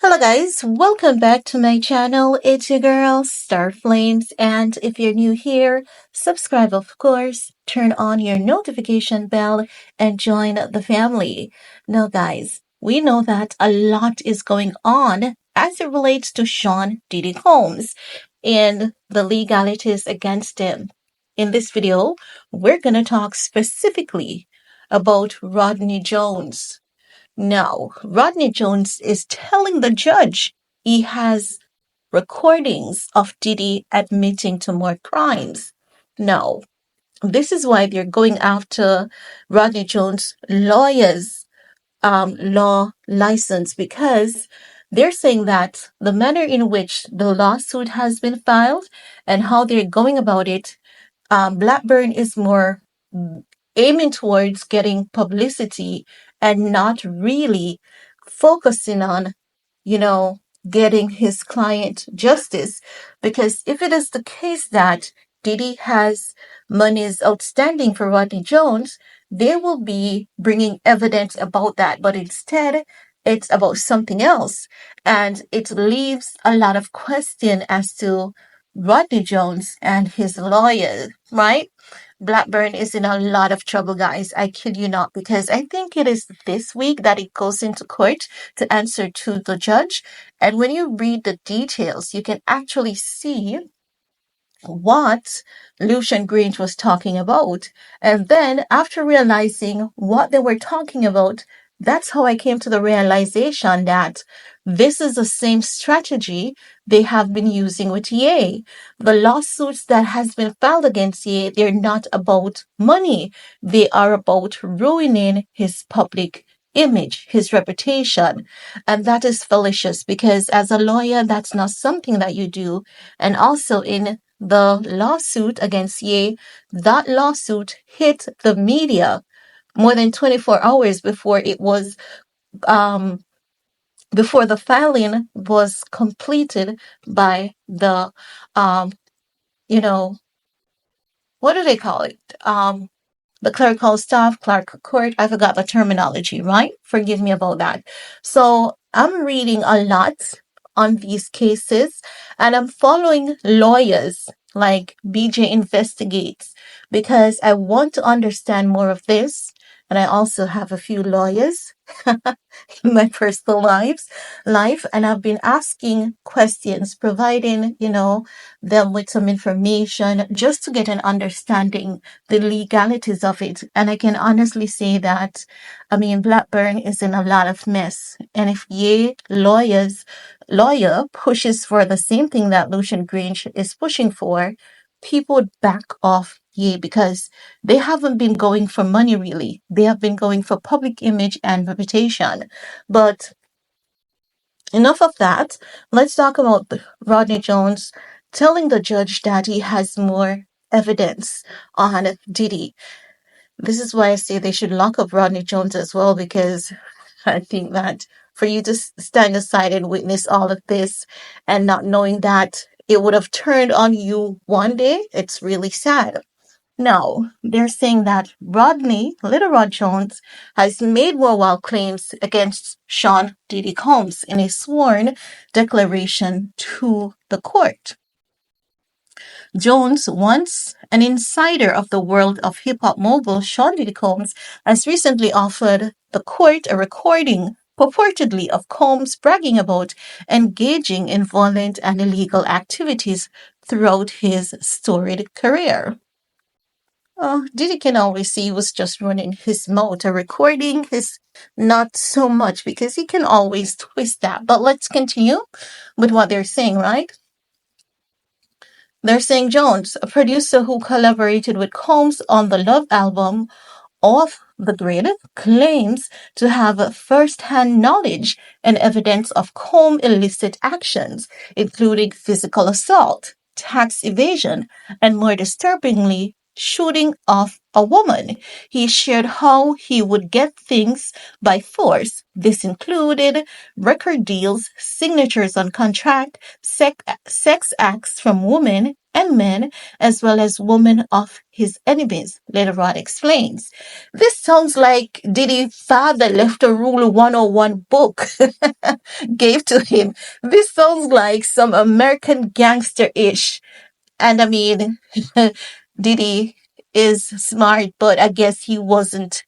Hello guys, welcome back to my channel. It's your girl, Star Flames, and if you're new here, subscribe of course, turn on your notification bell, and join the family. Now guys, we know that a lot is going on as it relates to Sean Diddy Combs and the legalities against him. In this video, we're gonna talk specifically about Rodney Jones. Now, Rodney Jones is telling the judge he has recordings of Diddy admitting to more crimes. Now, this is why they're going after Rodney Jones' lawyers' law license because they're saying that the manner in which the lawsuit has been filed and how they're going about it, Blackburn is more aiming towards getting publicity and not really focusing on, you know, getting his client justice. Because if it is the case that Diddy has monies outstanding for Rodney Jones, they will be bringing evidence about that. But instead, it's about something else. And it leaves a lot of question as to Rodney Jones and his lawyer, right? Blackburn is in a lot of trouble, guys. I kid you not, because I think it is this week that it goes into court to answer to the judge. And when you read the details, you can actually see what Lucian Grange was talking about. And then after realizing what they were talking about, that's how I came to the realization that this is the same strategy they have been using with Ye. The lawsuits that has been filed against Ye, they're not about money. They are about ruining his public image, his reputation. And that is fallacious because as a lawyer, that's not something that you do. And also in the lawsuit against Ye, that lawsuit hit the media more than 24 hours um before the filing was completed by the um you know what do they call it? The clerical staff, clerk of court. I forgot the terminology, right? Forgive me about that. So I'm reading a lot on these cases and I'm following lawyers like BJ Investigates because I want to understand more of this. And I also have a few lawyers in my personal life, and I've been asking questions, providing, them with some information just to get an understanding the legalities of it. And I can honestly say that, I mean, Blackburn is in a lot of mess. And if lawyer pushes for the same thing that Lucian Grange is pushing for, people would back off Ye because they haven't been going for money really. They have been going for public image and reputation. But enough of that. Let's talk about Rodney Jones telling the judge that he has more evidence on Diddy. This is why I say they should lock up Rodney Jones as well, because I think that for you to stand aside and witness all of this and not knowing that it would have turned on you one day, it's really sad. Now, they're saying that Rodney, Little Rod Jones, has made more wild claims against Sean Diddy Combs in a sworn declaration to the court. Jones, once an insider of the world of hip-hop mogul Sean Diddy Combs, has recently offered the court a recording purportedly of Combs bragging about engaging in violent and illegal activities throughout his storied career. Diddy can always see he was just running his mouth. A recording is not so much because he can always twist that. But let's continue with what they're saying, right? They're saying Jones, a producer who collaborated with Combs on the Love album Off the Grid, claims to have first-hand knowledge and evidence of Combs' illicit actions, including physical assault, tax evasion, and more disturbingly, shooting off a woman. He shared how he would get things by force. This included record deals, signatures on contract, sex acts from women, men, as well as women of his enemies, later on explains. This sounds like Diddy's father left a Rule 101 book gave to him. This sounds like some American gangster-ish. And I mean, Diddy is smart, but I guess he wasn't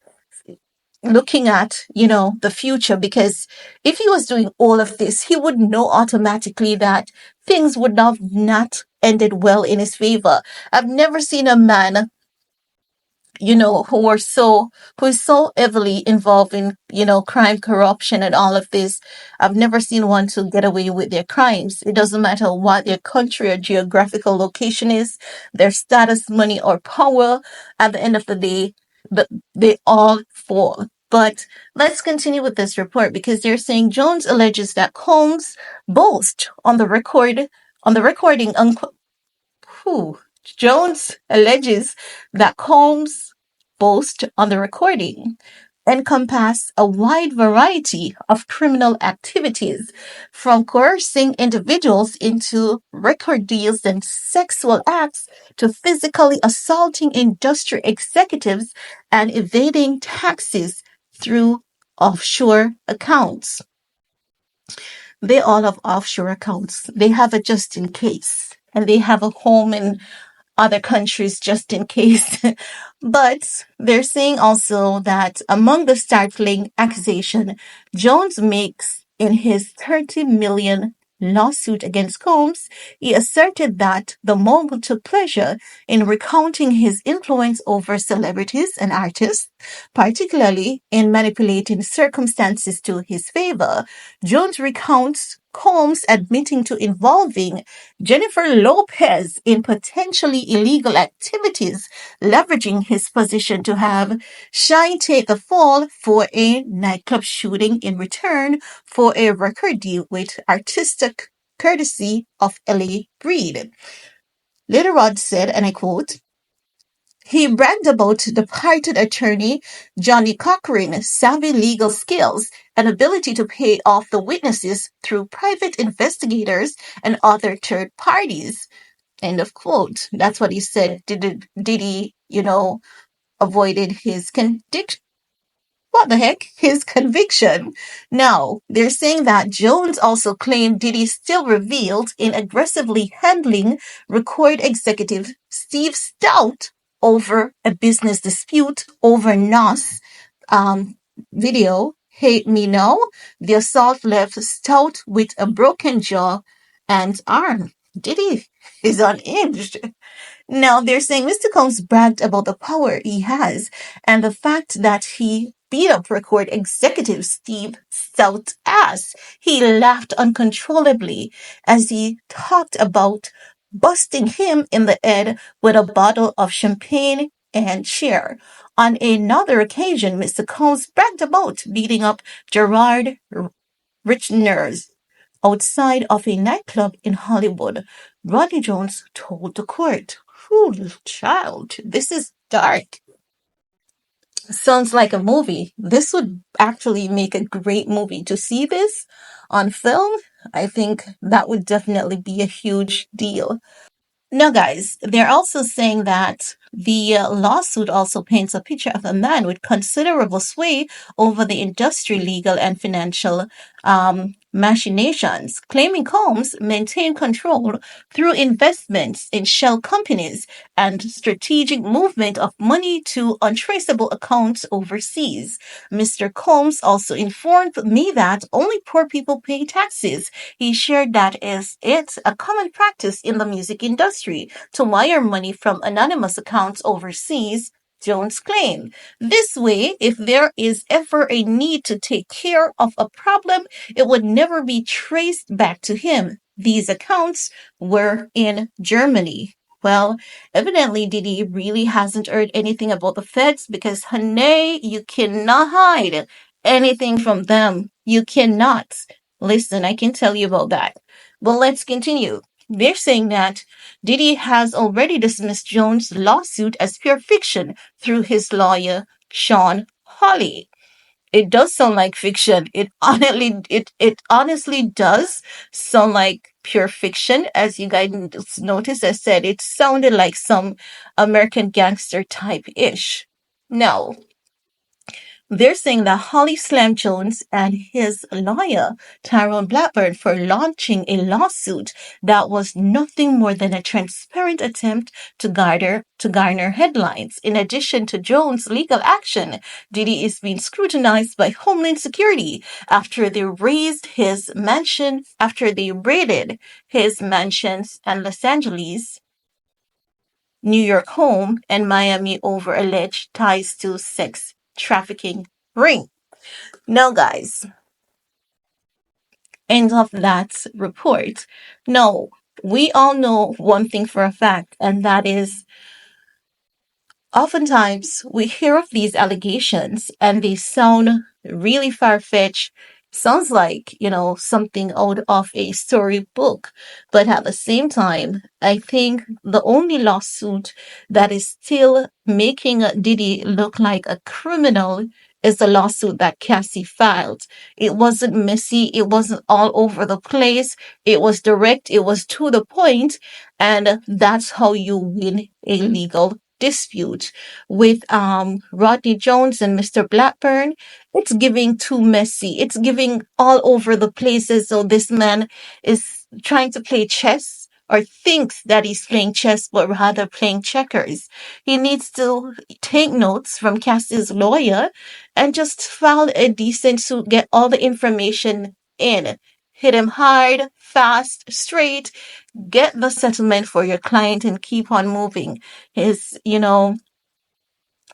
looking at, the future, because if he was doing all of this, he would know automatically that things would not ended well in his favor. I've never seen a man, who is so heavily involved in, crime, corruption, and all of this. I've never seen one to get away with their crimes. It doesn't matter what their country or geographical location is, their status, money, or power. At the end of the day, they all fall. But let's continue with this report, because they're saying Jones alleges that Combs boast on the recording, who? Jones alleges that Combs' boast on the recording encompass a wide variety of criminal activities, from coercing individuals into record deals and sexual acts to physically assaulting industry executives and evading taxes through offshore accounts. They all have offshore accounts. They have a just in case, and they have a home in other countries just in case. But they're saying also that among the startling accusation Jones makes in his 30 million lawsuit against Combs, he asserted that the mogul took pleasure in recounting his influence over celebrities and artists, particularly in manipulating circumstances to his favor. Jones recounts Combs admitting to involving Jennifer Lopez in potentially illegal activities, leveraging his position to have Shine take the fall for a nightclub shooting in return for a record deal with artistic courtesy of L.A. Breed. Later on said, and I quote, he bragged about departed attorney Johnny Cochran's savvy legal skills and ability to pay off the witnesses through private investigators and other third parties. End of quote. That's what he said. Did he, avoided his conviction? What the heck? His conviction. Now, they're saying that Jones also claimed Diddy still revealed in aggressively handling record executive Steve Stout over a business dispute over Nas video, Hate Me Now. The assault left Stout with a broken jaw and arm. Diddy is unhinged. Now, they're saying Mr. Combs bragged about the power he has and the fact that he beat up record executive Steve Stout's ass. He laughed uncontrollably as he talked about busting him in the head with a bottle of champagne and cheer. On another occasion, Mr. Combs bragged about beating up Gerard Richners outside of a nightclub in Hollywood. Rodney Jones told the court, "Ooh, child, this is dark. Sounds like a movie. This would actually make a great movie. To see this on film, I think that would definitely be a huge deal." Now, guys, they're also saying that the lawsuit also paints a picture of a man with considerable sway over the industry, legal, and financial machinations, claiming Combs maintained control through investments in shell companies and strategic movement of money to untraceable accounts overseas. Mr. Combs also informed me that only poor people pay taxes. He shared that it's a common practice in the music industry to wire money from anonymous accounts overseas, Jones claimed. This way, if there is ever a need to take care of a problem, it would never be traced back to him. These accounts were in Germany. Well, evidently Diddy really hasn't heard anything about the feds, because, honey, you cannot hide anything from them. You cannot. Listen, I can tell you about that. But let's continue. They're saying that Diddy has already dismissed Jones' lawsuit as pure fiction through his lawyer, Sean Hawley. It does sound like fiction. It honestly does sound like pure fiction. As you guys noticed, I said it sounded like some American gangster type ish. Now, they're saying that Holly Slam Jones and his lawyer, Tyrone Blackburn, for launching a lawsuit that was nothing more than a transparent attempt to garner headlines. In addition to Jones' legal action, Diddy is being scrutinized by Homeland Security after they raided his mansions in Los Angeles, New York home, and Miami over alleged ties to sex trafficking ring. Now, guys, end of that report. No, we all know one thing for a fact, and that is oftentimes we hear of these allegations and they sound really far-fetched. Sounds like, something out of a storybook. But at the same time, I think the only lawsuit that is still making Diddy look like a criminal is the lawsuit that Cassie filed. It wasn't messy. It wasn't all over the place. It was direct. It was to the point, and that's how you win a legal dispute. With Rodney Jones and Mr. Blackburn, it's giving too messy. It's giving all over the places. So this man is trying to play chess or thinks that he's playing chess, but rather playing checkers. He needs to take notes from Cassie's lawyer and just file a decent suit, get all the information in. Hit him hard, fast, straight, get the settlement for your client and keep on moving. His,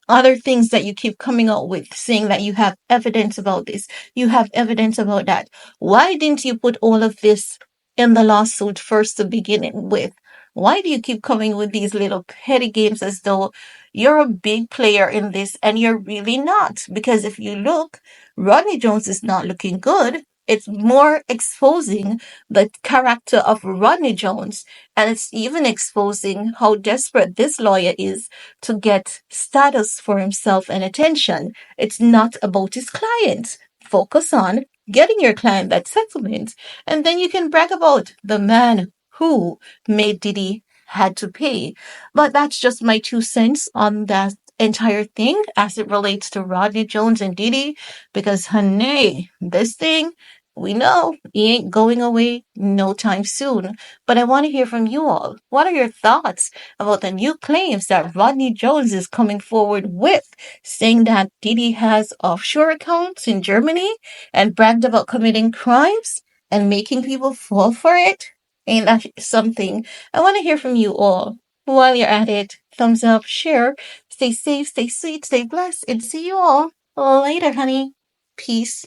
other things that you keep coming up with, saying that you have evidence about this, you have evidence about that. Why didn't you put all of this in the lawsuit first to begin with? Why do you keep coming with these little petty games as though you're a big player in this and you're really not? Because if you look, Rodney Jones is not looking good. It's more exposing the character of Rodney Jones, and it's even exposing how desperate this lawyer is to get status for himself and attention. It's not about his client. Focus on getting your client that settlement, and then you can brag about the man who made Diddy had to pay. But that's just my 2 cents on that entire thing as it relates to Rodney Jones and Diddy, because honey, this thing, we know he ain't going away no time soon. But I want to hear from you all. What are your thoughts about the new claims that Rodney Jones is coming forward with, saying that Diddy has offshore accounts in Germany and bragged about committing crimes and making people fall for it? Ain't that something? I want to hear from you all. While you're at it, thumbs up, share, stay safe, stay sweet, stay blessed, and see you all later, honey. Peace.